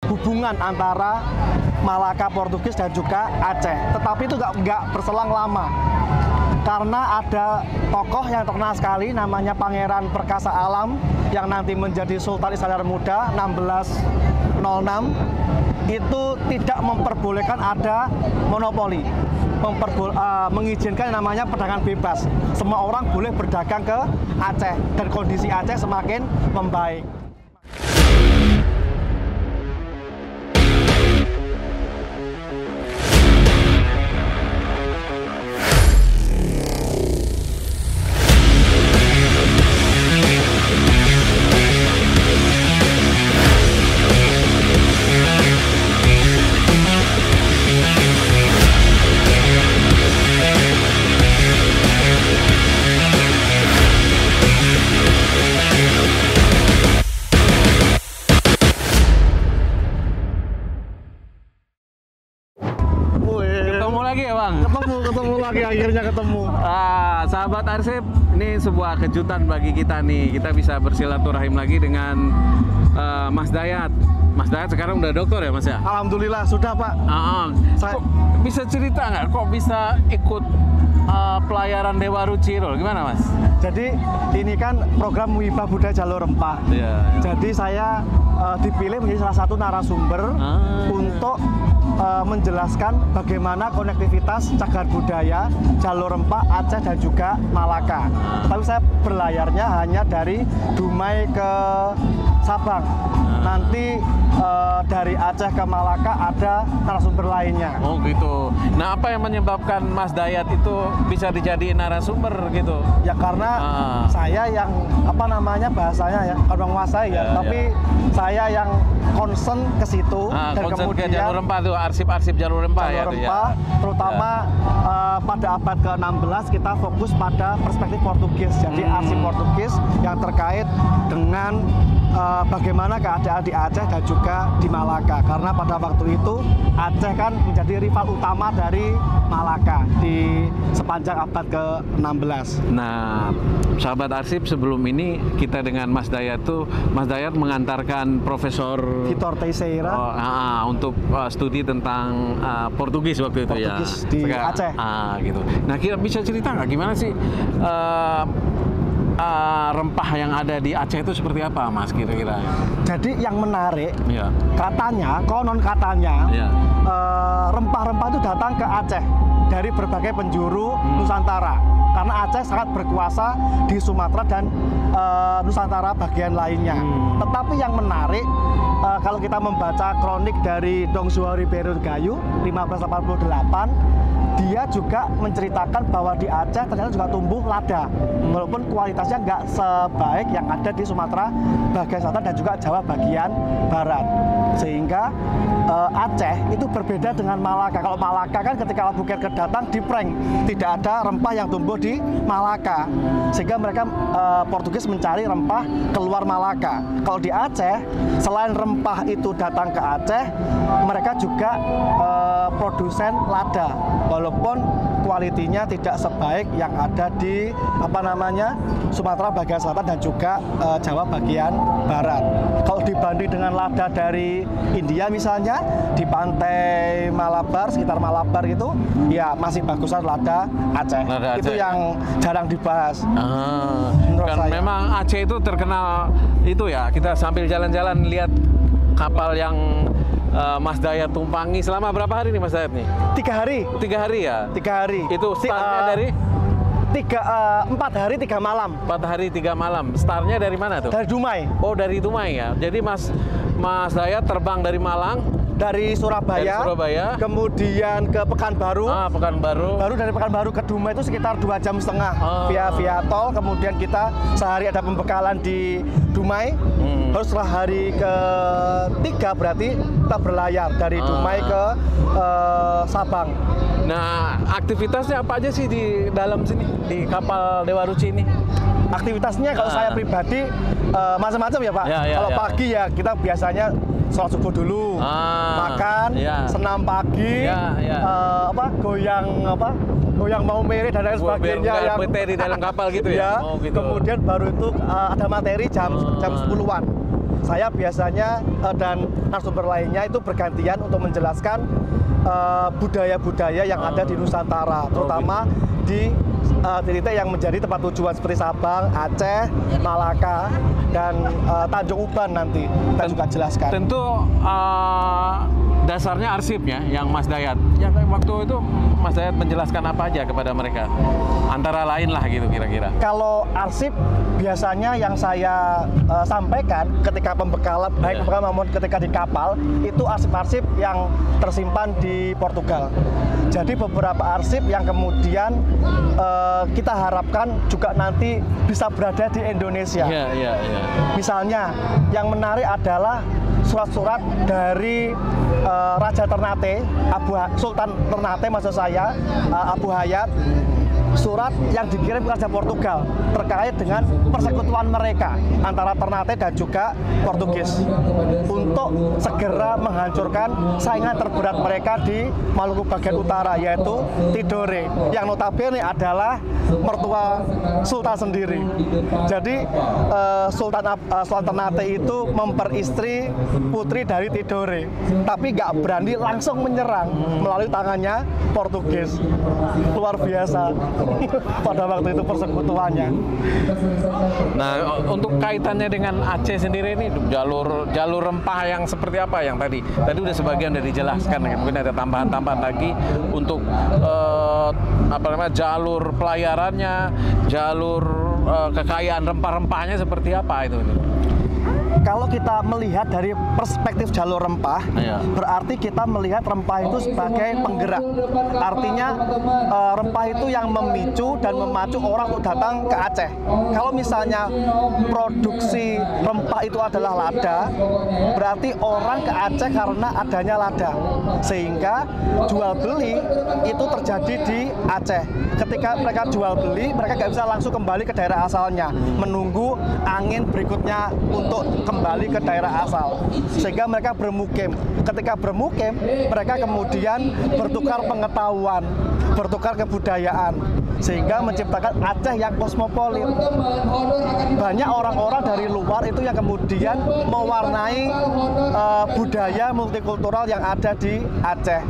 hubungan antara Malaka Portugis dan juga Aceh. Tetapi itu nggak berselang lama. Karena ada tokoh yang terkenal sekali namanya Pangeran Perkasa Alam yang nanti menjadi Sultan Iskandar Muda 1606 itu tidak memperbolehkan ada monopoli, mengizinkan yang namanya perdagangan bebas. Semua orang boleh berdagang ke Aceh dan kondisi Aceh semakin membaik. Ketemu lagi, akhirnya ketemu. Sahabat Arsip, ini sebuah kejutan bagi kita nih. Kita bisa bersilaturahim lagi dengan Mas Dayat. Mas Dayat sekarang udah dokter ya Mas ya? Alhamdulillah sudah Pak. Kok bisa cerita nggak? Kok bisa ikut pelayaran Dewa Ruciro? Gimana Mas? Jadi ini kan program Wibah Budaya Jalur Rempah. Jadi saya dipilih menjadi salah satu narasumber untuk menjelaskan bagaimana konektivitas cagar budaya Jalur Rempah Aceh dan juga Malaka. Tapi saya berlayarnya hanya dari Dumai ke Sabang. Nanti dari Aceh ke Malaka ada narasumber lainnya. Oh gitu. Nah, apa yang menyebabkan Mas Dayat itu bisa dijadiin narasumber gitu? Ya karena saya yang bahasanya ya, orang menguasai ya, tapi saya yang concern ke situ dan kemudian ke Jalur Rempah tuh, arsip-arsip Jalur Rempah ya. Jalur Rempah, terutama pada abad ke-16 kita fokus pada perspektif Portugis. Jadi arsip Portugis yang terkait dengan bagaimana keadaan di Aceh dan juga di Malaka. Karena pada waktu itu Aceh kan menjadi rival utama dari Malaka di sepanjang abad ke-16. Nah, sahabat arsip, sebelum ini kita dengan Mas Dayat tuh, Mas Dayat mengantarkan Profesor Vitor Teixeira untuk studi tentang Portugis waktu itu Portugis ya. di Aceh. Gitu. Nah, kira bisa cerita nggak gimana sih rempah yang ada di Aceh itu seperti apa, Mas, kira-kira? Jadi yang menarik, konon katanya, rempah-rempah itu datang ke Aceh dari berbagai penjuru Nusantara. Karena Aceh sangat berkuasa di Sumatera dan Nusantara bagian lainnya. Tetapi yang menarik, kalau kita membaca kronik dari Dong Juan Ribeiro Gayo 1588, dia juga menceritakan bahwa di Aceh ternyata juga tumbuh lada, walaupun kualitasnya nggak sebaik yang ada di Sumatera bagian selatan dan juga Jawa bagian barat. Sehingga Aceh itu berbeda dengan Malaka. Kalau Malaka kan ketika Albuquerque datang di prank, tidak ada rempah yang tumbuh di Malaka, sehingga mereka Portugis mencari rempah keluar Malaka. Kalau di Aceh, selain rempah itu datang ke Aceh, mereka juga produsen lada, walaupun kualitinya tidak sebaik yang ada di Sumatera bagian selatan dan juga Jawa bagian barat. Kalau dibanding dengan lada dari India misalnya di pantai Malabar, sekitar Malabar itu ya masih bagusan lada Aceh. Itu yang jarang dibahas. Kan memang Aceh itu terkenal itu ya, kita sambil jalan-jalan lihat kapal yang Mas Dayat tumpangi. Selama berapa hari nih Mas Dayat nih? 3 hari. 3 hari ya? 3 hari. Itu startnya dari? 4 hari 3 malam. 4 hari 3 malam. Startnya dari mana tuh? Dari Dumai. Oh, dari Dumai ya. Jadi Mas Dayat terbang dari Malang, dari Surabaya, kemudian ke Pekanbaru. Pekanbaru. Baru dari Pekanbaru ke Dumai itu sekitar 2,5 jam via tol. Kemudian kita sehari ada pembekalan di Dumai. Baru setelah hari ke-3 berarti kita berlayar dari Dumai ke Sabang. Nah, aktivitasnya apa aja sih di dalam sini, di kapal Dewa Ruci ini? Aktivitasnya kalau saya pribadi macam-macam ya Pak. Kalau pagi ya kita biasanya sholat subuh dulu, makan, senam pagi, goyang mau mereh dan lain sebagainya. Yang di dalam kapal gitu ya. Kemudian baru itu ada materi jam 10-an. saya biasanya dan narasumber lainnya itu bergantian untuk menjelaskan budaya-budaya yang ada di Nusantara, terutama di titik yang menjadi tempat tujuan seperti Sabang, Aceh, Malaka, dan Tanjung Uban nanti kita juga jelaskan. Tentu dasarnya arsipnya yang Mas Dayat. Yang waktu itu Mas Dayat menjelaskan apa aja kepada mereka? Antara lain lah gitu kira-kira. Kalau arsip biasanya yang saya sampaikan ketika pembekalan, baik pembekalan maupun ketika di kapal, itu arsip-arsip yang tersimpan di Portugal. Jadi beberapa arsip yang kemudian kita harapkan juga nanti bisa berada di Indonesia. Misalnya yang menarik adalah surat-surat dari Raja Ternate, Sultan Ternate maksud saya, Abu Hayat, surat yang dikirim ke Raja Portugal terkait dengan persekutuan mereka antara Ternate dan juga Portugis untuk segera menghancurkan saingan terberat mereka di Maluku bagian utara, yaitu Tidore, yang notabene adalah mertua Sultan sendiri. Jadi Sultan Ternate itu memperistri putri dari Tidore, tapi nggak berani langsung menyerang melalui tangannya Portugis. Luar biasa pada waktu itu persekutuannya. Nah, untuk kaitannya dengan Aceh sendiri ini jalur rempah yang seperti apa yang tadi udah sebagian udah dijelaskan, mungkin ada tambahan-tambahan lagi untuk jalur pelayarannya, jalur kekayaan rempah-rempahnya seperti apa itu? Kalau kita melihat dari perspektif jalur rempah, berarti kita melihat rempah itu sebagai penggerak. Artinya rempah itu yang memicu dan memacu orang untuk datang ke Aceh. Kalau misalnya produksi rempah itu adalah lada, berarti orang ke Aceh karena adanya lada. Sehingga jual beli itu terjadi di Aceh. Ketika mereka jual beli, mereka nggak bisa langsung kembali ke daerah asalnya, menunggu angin berikutnya untuk kembali ke daerah asal, sehingga mereka bermukim. Ketika bermukim, mereka kemudian bertukar pengetahuan, bertukar kebudayaan, sehingga menciptakan Aceh yang kosmopolit. Banyak orang-orang dari luar itu yang kemudian mewarnai budaya multikultural yang ada di Aceh.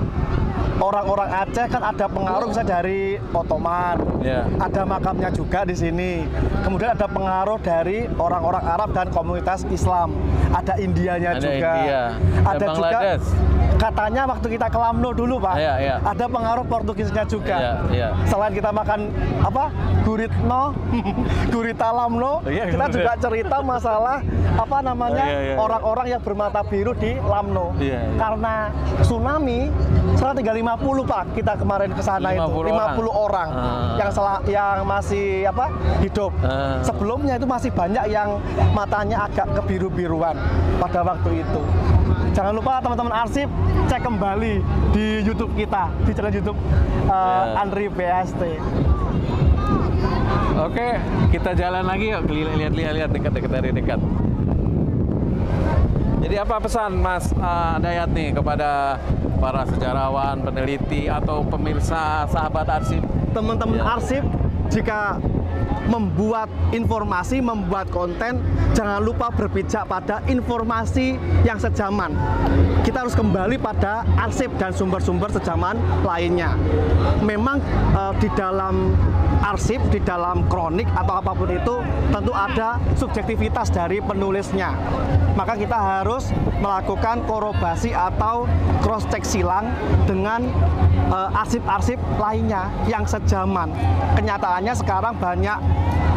Orang-orang Aceh kan ada pengaruh bisa dari Ottoman, ada makamnya juga di sini. Kemudian ada pengaruh dari orang-orang Arab dan komunitas Islam. Ada Indianya juga. Ada juga katanya waktu kita ke Lamno dulu, Pak, ada pengaruh Portugisnya juga. Selain kita makan gurita Lamno, kita juga cerita masalah orang-orang yang bermata biru di Lamno. Karena tsunami 150 Pak, kita kemarin ke sana itu 50 orang yang masih hidup. Sebelumnya itu masih banyak yang matanya agak kebiru-biruan pada waktu itu. Jangan lupa teman-teman arsip cek kembali di YouTube kita, di channel YouTube Andri PST. Oke, kita jalan lagi yuk, lihat dekat dari dekat. Jadi apa pesan Mas Dayat nih kepada para sejarawan, peneliti, atau pemirsa sahabat arsip? Teman-teman arsip, jika membuat informasi, membuat konten, jangan lupa berpijak pada informasi yang sejaman. Kita harus kembali pada arsip dan sumber-sumber sejaman lainnya. Memang di dalam arsip, di dalam kronik atau apapun itu tentu ada subjektivitas dari penulisnya. Maka kita harus melakukan korobasi atau cross check silang dengan arsip-arsip lainnya yang sejaman. Kenyataannya sekarang banyak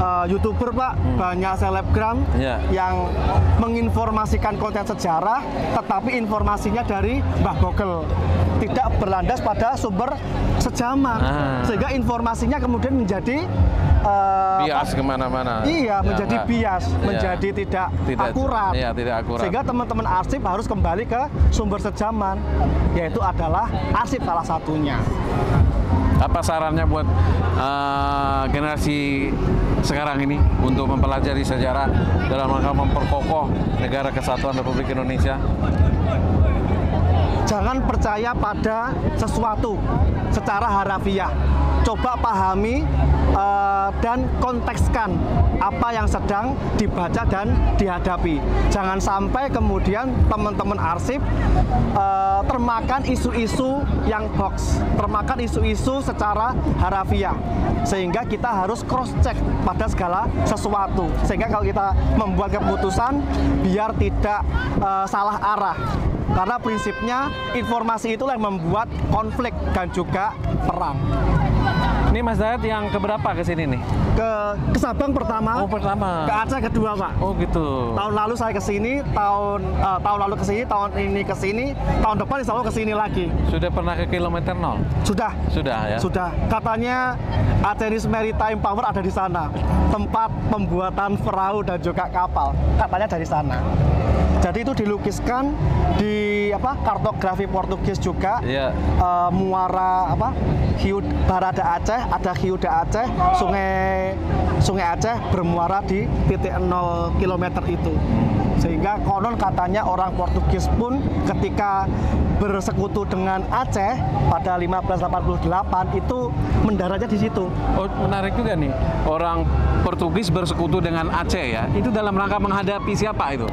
YouTuber, Pak, banyak selebgram yang menginformasikan konten sejarah, tetapi informasinya dari Mbah Google, tidak berlandas pada sumber sejaman, sehingga informasinya kemudian menjadi bias kemana-mana. Iya, menjadi bias, menjadi tidak akurat. Sehingga teman-teman arsip harus kembali ke sumber sejaman, yaitu adalah arsip salah satunya. Apa sarannya buat generasi sekarang ini untuk mempelajari sejarah dalam rangka memperkokoh negara kesatuan Republik Indonesia? Jangan percaya pada sesuatu secara harafiah. Coba pahami dan kontekskan apa yang sedang dibaca dan dihadapi. Jangan sampai kemudian teman-teman arsip termakan isu-isu yang hoax, termakan isu-isu secara harafiah. Sehingga kita harus cross-check pada segala sesuatu. Sehingga kalau kita membuat keputusan, biar tidak salah arah. Karena prinsipnya informasi itulah yang membuat konflik dan juga perang. Ini Mas Dayat yang keberapa ke sini nih? Ke Sabang pertama. Oh, pertama. Ke Aceh kedua, Pak. Oh, gitu. Tahun lalu saya ke sini, tahun lalu ke sini, tahun ini ke sini, tahun depan insya Allah ke sini lagi. Sudah pernah ke kilometer 0? Sudah. Sudah ya. Sudah. Katanya Acehnis Maritime Power ada di sana. Tempat pembuatan perahu dan juga kapal. Katanya dari sana. Jadi itu dilukiskan di kartografi Portugis juga. Iya. Muara Hiu Barada Aceh, ada Hiuda Aceh, Sungai Aceh bermuara di titik 0 km itu. Sehingga konon katanya orang Portugis pun ketika bersekutu dengan Aceh pada 1588 itu mendaratnya di situ. Oh, menarik juga nih. Orang Portugis bersekutu dengan Aceh ya. Itu dalam rangka menghadapi siapa itu?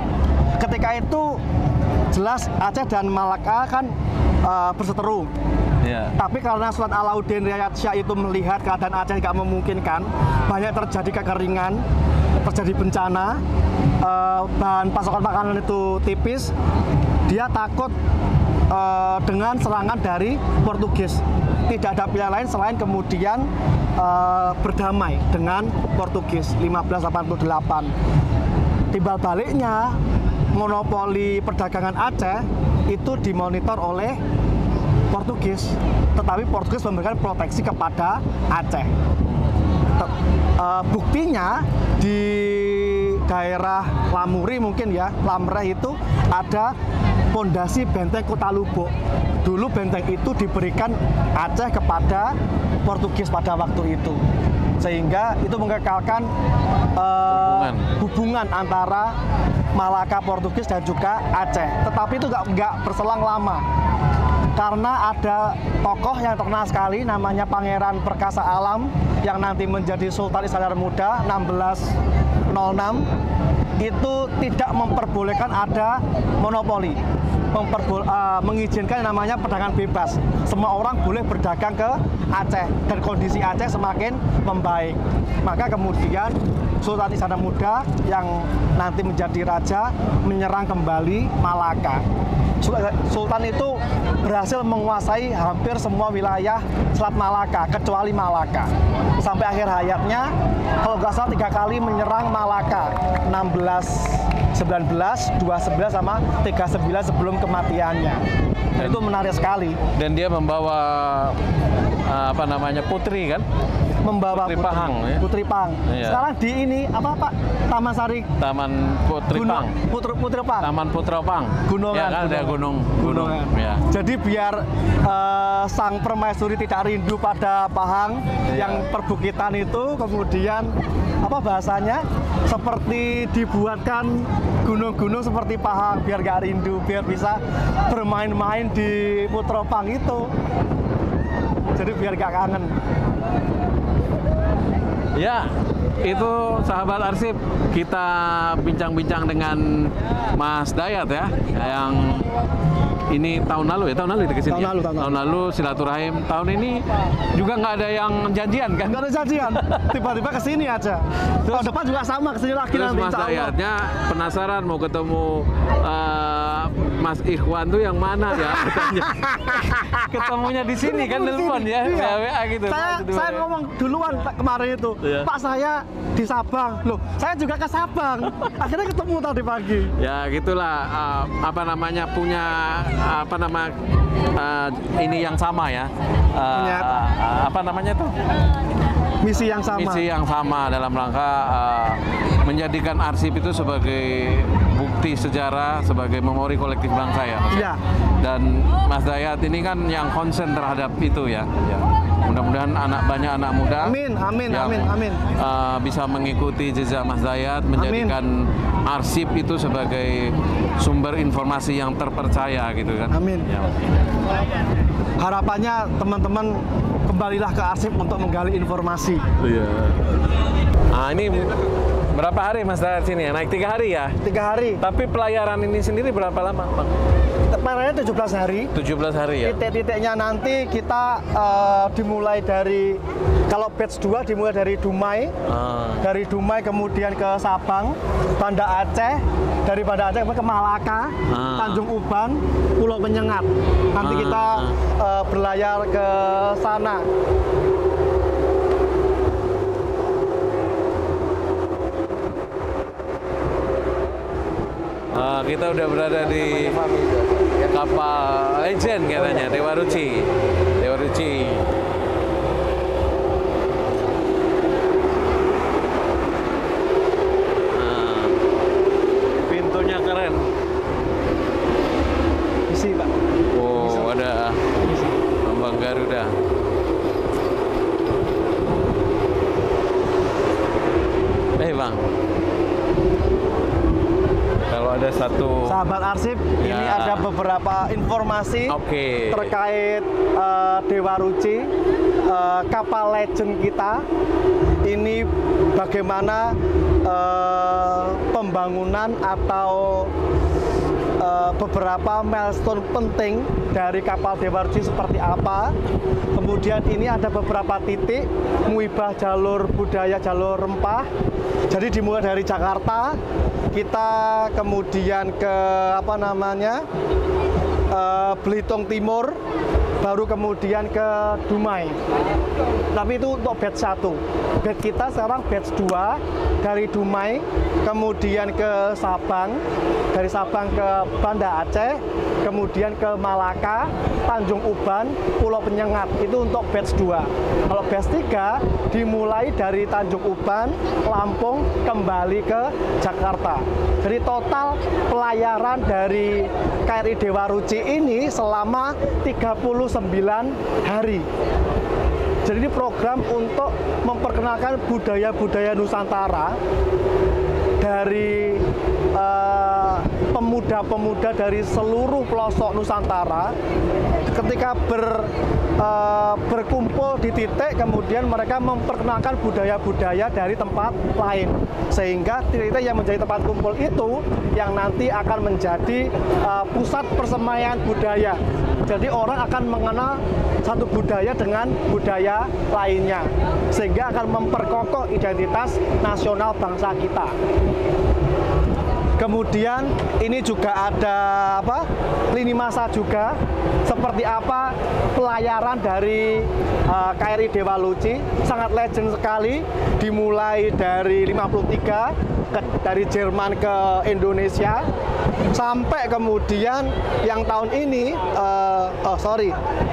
Ketika itu jelas Aceh dan Malaka kan berseteru. Yeah. Tapi karena Sultan Alauddin Riayat Shah itu melihat keadaan Aceh tidak memungkinkan, banyak terjadi kekeringan, terjadi bencana, bahan pasokan makanan itu tipis, dia takut dengan serangan dari Portugis. Tidak ada pilihan lain selain kemudian berdamai dengan Portugis 1588. Timbal baliknya, monopoli perdagangan Aceh itu dimonitor oleh Portugis, tetapi Portugis memberikan proteksi kepada Aceh. Buktinya di daerah Lamuri mungkin ya, Lamreh itu ada pondasi benteng Kota Lubuk. Dulu benteng itu diberikan Aceh kepada Portugis pada waktu itu, sehingga itu mengekalkan hubungan antara Malaka Portugis dan juga Aceh. Tetapi itu nggak berselang lama. Karena ada tokoh yang terkenal sekali namanya Pangeran Perkasa Alam yang nanti menjadi Sultan Iskandar Muda 1606, itu tidak memperbolehkan ada monopoli, mengizinkan yang namanya perdagangan bebas. Semua orang boleh berdagang ke Aceh dan kondisi Aceh semakin membaik. Maka kemudian Sultan Iskandar Muda yang nanti menjadi raja menyerang kembali Malaka. Sultan itu berhasil menguasai hampir semua wilayah Selat Malaka kecuali Malaka. Sampai akhir hayatnya, kalau nggak salah 3 kali menyerang Malaka, 1619, 211 sama 39 sebelum kematiannya. Dan itu menarik sekali. Dan dia membawa putri kan? Membawa Putri Pahang ya? Putri Pahang. Iya. Sekarang di ini Pak? Taman Sari. Taman Putri Pahang. Putri Pahang. Taman Putra Pahang. Gunungan. Ya kan ada gunung. Ya. Jadi biar sang permaisuri tidak rindu pada Pahang yang perbukitan itu, kemudian bahasanya seperti dibuatkan gunung-gunung seperti Pahang biar gak rindu, biar bisa bermain-main di Putra Pahang itu. Jadi biar gak kangen. Ya, itu sahabat arsip, kita bincang-bincang dengan Mas Dayat ya, yang ini tahun lalu kesini. Tahun lalu silaturahim. Tahun ini juga nggak ada yang janjian kan? Nggak ada janjian, tiba-tiba kesini aja. Tahun depan juga sama kesini lagi terus nanti. Mas Dayatnya penasaran mau ketemu Mas Ikhwan tuh yang mana ya? Ketemunya di sini kan telepon ya, WA gitu. Saya ngomong duluan kemarin itu, Pak saya di Sabang, loh saya juga ke Sabang. Akhirnya ketemu tadi pagi. Ya gitulah, punya ini yang sama ya. Misi yang sama. Misi yang sama dalam rangka menjadikan arsip itu sebagai bukti sejarah, sebagai memori kolektif bangsa ya. Iya. Dan Mas Dayat ini kan yang konsen terhadap itu ya. Mudah-mudahan banyak anak muda. Amin, amin, yang, amin, amin. Bisa mengikuti jejak Mas Dayat, menjadikan arsip itu sebagai sumber informasi yang terpercaya gitu kan. Amin. Ya. Harapannya teman-teman kembalilah ke arsip untuk menggali informasi. Iya. Nah, ini berapa hari Mas Dayat sini ya? Naik 3 hari ya? 3 hari. Tapi pelayaran ini sendiri berapa lama, Bang? Pelayarannya 17 hari. 17 hari ya? Titik-titiknya nanti kita dimulai dari, kalau batch 2 dimulai dari Dumai. Dari Dumai kemudian ke Sabang, Banda Aceh, dari Banda Aceh ke Malaka, Tanjung Uban, Pulau Penyengat. Nanti kita berlayar ke sana. Kita udah berada di kapal legend katanya, Dewa Ruci. Dewa Ruci. Nah, pintunya keren. Isi, Pak. Oh, ada lambang Garuda. Bang. Kalau ada satu sahabat arsip, ya. Ini ada beberapa informasi terkait Dewa Ruci, kapal legend kita. Ini bagaimana pembangunan atau beberapa milestone penting dari kapal Dewa Ruci seperti apa. Kemudian ini ada beberapa titik muibah jalur budaya, jalur rempah. Jadi dimulai dari Jakarta, kita kemudian ke Belitung Timur, baru kemudian ke Dumai. Tapi itu untuk batch 1. Batch kita sekarang batch 2 dari Dumai, kemudian ke Sabang, dari Sabang ke Banda Aceh, kemudian ke Malaka, Tanjung Uban, Pulau Penyengat. Itu untuk batch 2. Kalau batch 3 dimulai dari Tanjung Uban, Lampung, kembali ke Jakarta. Jadi total pelayaran dari KRI Dewa Ruci ini selama 39 hari. Jadi ini program untuk memperkenalkan budaya-budaya Nusantara dari pemuda-pemuda dari seluruh pelosok Nusantara. Ketika berkumpul di titik, kemudian mereka memperkenalkan budaya-budaya dari tempat lain, sehingga titik-titik yang menjadi tempat kumpul itu yang nanti akan menjadi pusat persemaian budaya. Jadi orang akan mengenal satu budaya dengan budaya lainnya, sehingga akan memperkokoh identitas nasional bangsa kita. Kemudian ini juga ada lini masa juga, seperti apa pelayaran dari KRI Dewa Ruci, sangat legend sekali, dimulai dari 53 dari Jerman ke Indonesia, sampai kemudian yang tahun ini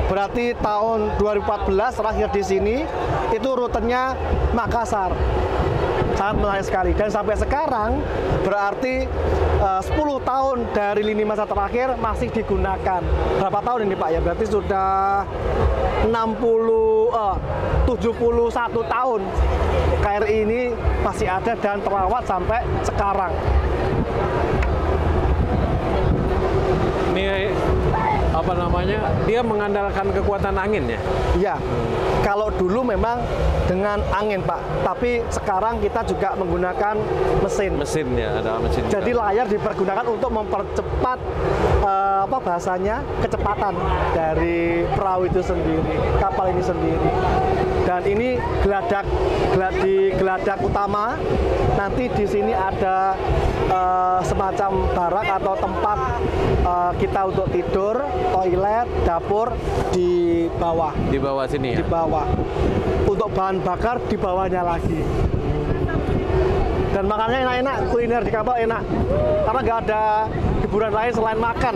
berarti tahun 2014 terakhir di sini itu rutenya Makassar. Sangat menarik sekali, dan sampai sekarang berarti 10 tahun dari lini masa terakhir masih digunakan. Berapa tahun ini Pak ya? Berarti sudah 71 tahun KRI ini masih ada dan terawat sampai sekarang. Ini dia mengandalkan kekuatan angin ya? Iya, kalau dulu memang dengan angin Pak, tapi sekarang kita juga menggunakan mesin. Mesin ya, ada mesin. Jadi layar dipergunakan untuk mempercepat kecepatan dari perahu itu sendiri, kapal ini sendiri. Dan ini geladak utama. Nanti di sini ada semacam barak atau tempat kita untuk tidur, toilet, dapur di bawah. Di bawah sini ya? Di bawah. Untuk bahan bakar di bawahnya lagi. Dan makannya enak-enak, kuliner di kapal enak. Karena nggak ada hiburan lain selain makan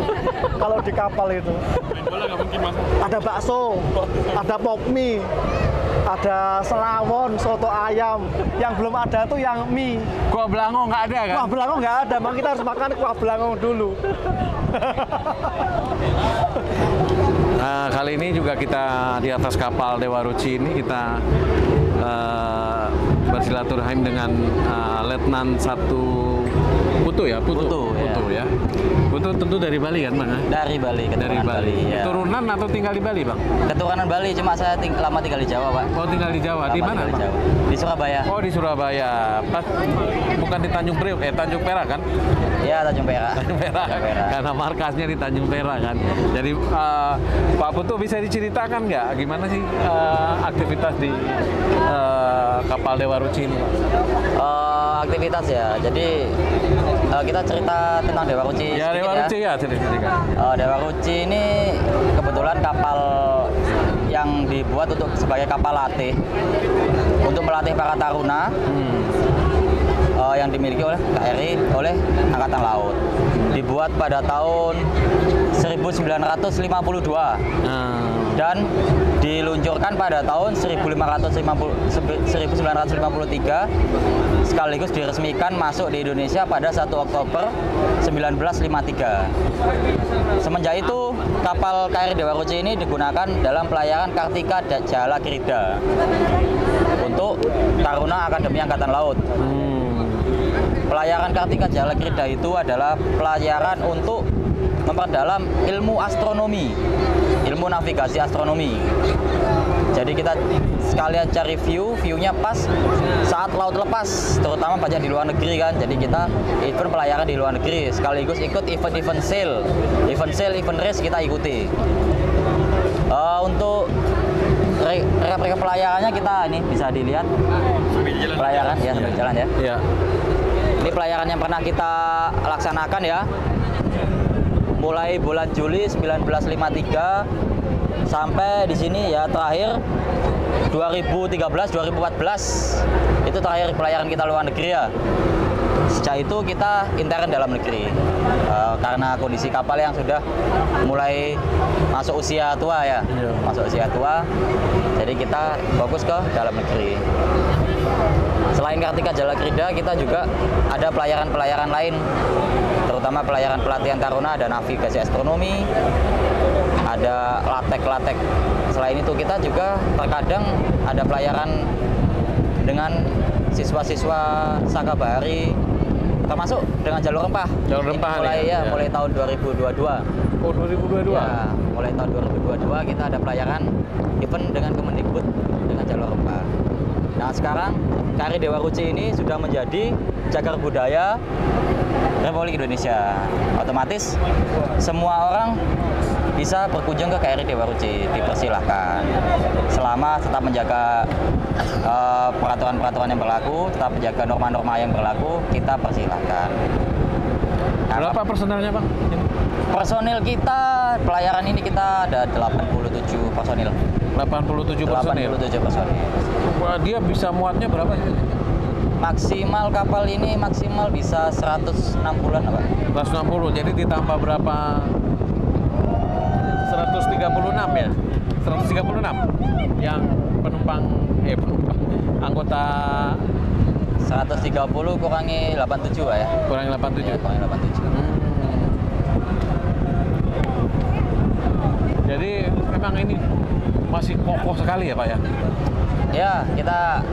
kalau di kapal itu. Main bola nggak mungkin Mas? Ada bakso, ada pop mie, ada selawon, soto ayam. Yang belum ada tuh yang mie. Kuah belango nggak ada kan? Kuah belango nggak ada, makanya kita harus makan kuah belango dulu. Nah, kali ini juga kita di atas kapal Dewa Ruci ini kita bersilaturahim dengan Letnan 1 Putu ya? Putu ya. Putu tentu dari Bali kan Bang? Dari Bali, dari Bali. Ya. Keturunan atau tinggal di Bali Bang? Keturunan Bali, cuma saya lama tinggal di Jawa Pak. Oh tinggal di Jawa, di mana? Di Surabaya. Oh di Surabaya, pas bukan di Tanjung Priok, Tanjung Perak kan? Iya Tanjung Perak. Tanjung Perak. Karena markasnya di Tanjung Perak kan. Jadi Pak Putu bisa diceritakan nggak gimana sih aktivitas di kapal Dewa Ruci ini? Aktivitas ya, jadi kita cerita tentang Dewa Ruci. Ya Dewa Ruci ya, ceritakan. Dewa Ruci ini kebetulan kapal yang dibuat sebagai kapal latih untuk melatih para taruna yang dimiliki oleh KRI oleh Angkatan Laut. Dibuat pada tahun 1952 dan diluncurkan pada tahun 1953 sekaligus diresmikan masuk di Indonesia pada 1 Oktober 1953. Semenjak itu kapal KRI Dewa Ruci ini digunakan dalam pelayaran Kartika Jala Krida untuk Taruna Akademi Angkatan Laut. Pelayaran Kartika Jala Krida itu adalah pelayaran untuk memperdalam ilmu astronomi, ilmu navigasi astronomi. Jadi kita sekalian cari view-nya pas saat laut lepas, terutama banyak di luar negeri kan. Jadi kita event pelayaran di luar negeri, sekaligus ikut event sail, event race kita ikuti. Untuk reka pelayarannya kita ini bisa dilihat pelayaran ya sambil jalan ya. Iya. Ini pelayaran yang pernah kita laksanakan ya. Mulai bulan Juli 1953 sampai di sini ya terakhir 2013-2014 itu terakhir pelayaran kita luar negeri ya. Sejak itu kita intern dalam negeri karena kondisi kapal yang sudah mulai masuk usia tua ya, masuk usia tua, jadi kita fokus ke dalam negeri. Selain Kartika Jala Krida, kita juga ada pelayaran-pelayaran lain, terutama pelayaran pelatihan taruna, ada navigasi astronomi, ada latek-latek. Selain itu kita juga terkadang ada pelayaran dengan siswa-siswa Saka Bahari, termasuk dengan jalur rempah. Jalur rempah mulai tahun 2022. Oh 2022? Ya, mulai tahun 2022 kita ada pelayaran event dengan Kemendikbud dengan jalur rempah. Nah sekarang KRI Dewa Ruci ini sudah menjadi cagar budaya Republik Indonesia. Otomatis semua orang bisa berkunjung ke KRI Dewa Ruci, dipersilahkan. Selama tetap menjaga peraturan-peraturan yang berlaku, tetap menjaga norma-norma yang berlaku, kita persilahkan. Nah, berapa personelnya Bang? Personil kita, pelayaran ini kita ada 87 personil. 87 personil? 87 personil. Wah, dia bisa muatnya berapa sih? Maksimal kapal ini maksimal bisa 160-an apa? 160, jadi ditambah berapa? 136 ya? 136 yang penumpang anggota 130 kurangi 87 ya? Kurangi 87? Ya, kurangi 87. Jadi memang ini masih kokoh sekali ya Pak ya? Ya, kita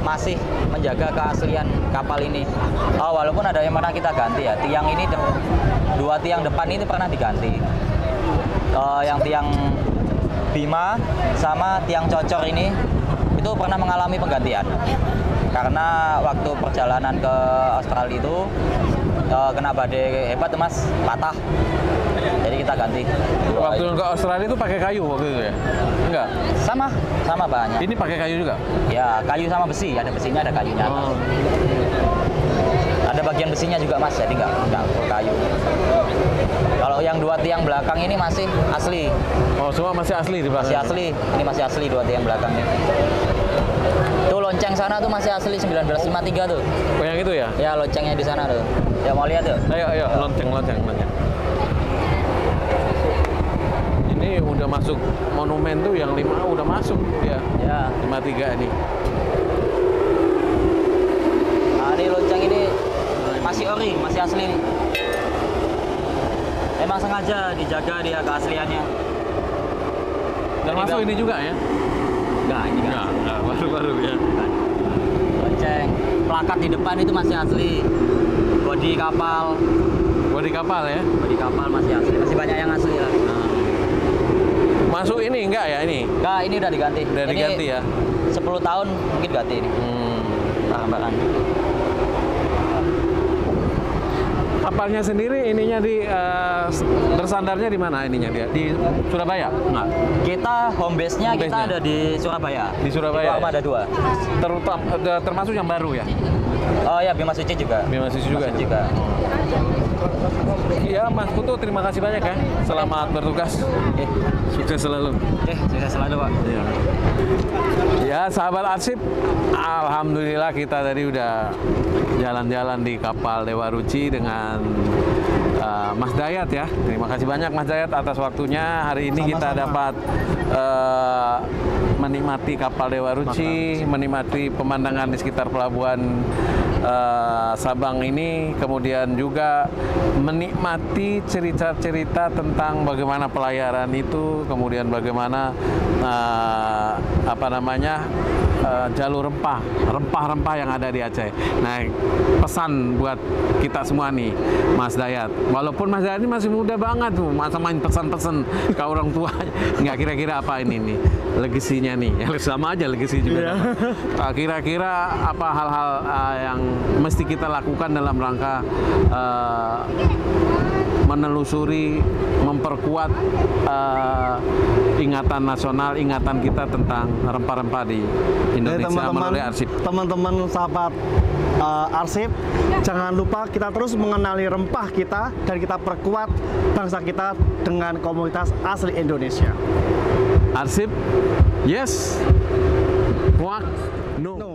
masih menjaga keaslian kapal ini. Walaupun ada yang pernah kita ganti ya, tiang ini, 2 tiang depan ini pernah diganti. Yang tiang Bima sama tiang Cocor ini itu pernah mengalami penggantian. Karena waktu perjalanan ke Australia itu kena badai hebat Mas, patah. Jadi kita ganti. Waktu ke Australia itu pakai kayu waktu itu ya? Enggak? Sama banyak. Ini pakai kayu juga? Ya, kayu sama besi, ada besinya, ada kayunya atas. Ada bagian besinya juga Mas, jadi nggak full kayu. Kalau yang 2 tiang belakang ini masih asli. Oh, semua masih asli di belakang? Masih asli, ini masih asli 2 tiang belakangnya. Tuh lonceng sana tuh masih asli 1953 tuh. Oh yang itu ya? Ya loncengnya di sana tuh. Ya mau lihat tuh? Ayo, lonceng. Ini udah masuk monumen tuh, yang 5 udah masuk ya. Ya. 53 ini. Nah, ini lonceng ini masih ori, masih asli nih. Emang sengaja dijaga dia keasliannya. Termasuk ini juga ya? Enggak, ini enggak. Enggak, baru-baru ya. Lonceng. Plakat di depan itu masih asli. Bodi kapal. Bodi kapal ya? Bodi kapal masih asli. Masih banyak yang asli lah. Masuk ini enggak ya ini? Enggak, ini udah diganti. Udah Ini diganti ya? 10 tahun mungkin ganti ini. Bahan-bahan. Kapalnya sendiri ininya di bersandarnya di mana ininya dia? Di Surabaya? Enggak. Kita home base-nya kita Home base-nya? ada di Surabaya. Di Surabaya. Itu ada 2. Termasuk yang baru ya? Oh ya, Bima Suci juga. Bima Suci juga. Iya, Mas Putu, terima kasih banyak ya. Selamat bertugas. Sukses selalu. Sukses selalu, Pak. Iya. Ya, sahabat arsip, alhamdulillah kita tadi udah jalan-jalan di kapal Dewa Ruci dengan Mas Dayat ya. Terima kasih banyak Mas Dayat atas waktunya. Hari ini kita dapat menikmati kapal Dewa Ruci, menikmati pemandangan di sekitar pelabuhan Sabang ini, kemudian juga menikmati cerita-cerita tentang bagaimana pelayaran itu, kemudian bagaimana jalur rempah-rempah yang ada di Aceh. Nah, pesan buat kita semua nih, Mas Dayat. Walaupun Mas Dayat ini masih muda banget tuh, masa main pesan-pesan ke orang tua, nggak kira-kira apa ini nih legasinya nih? Ya, sama aja legasi juga. Kira-kira apa hal-hal yang mesti kita lakukan dalam rangka menelusuri, memperkuat ingatan nasional, ingatan kita tentang rempah-rempah di Indonesia melalui arsip. Teman-teman sahabat arsip, jangan lupa kita terus mengenali rempah kita dan kita perkuat bangsa kita dengan komunitas asli Indonesia. Arsip, yes. Kuak, no.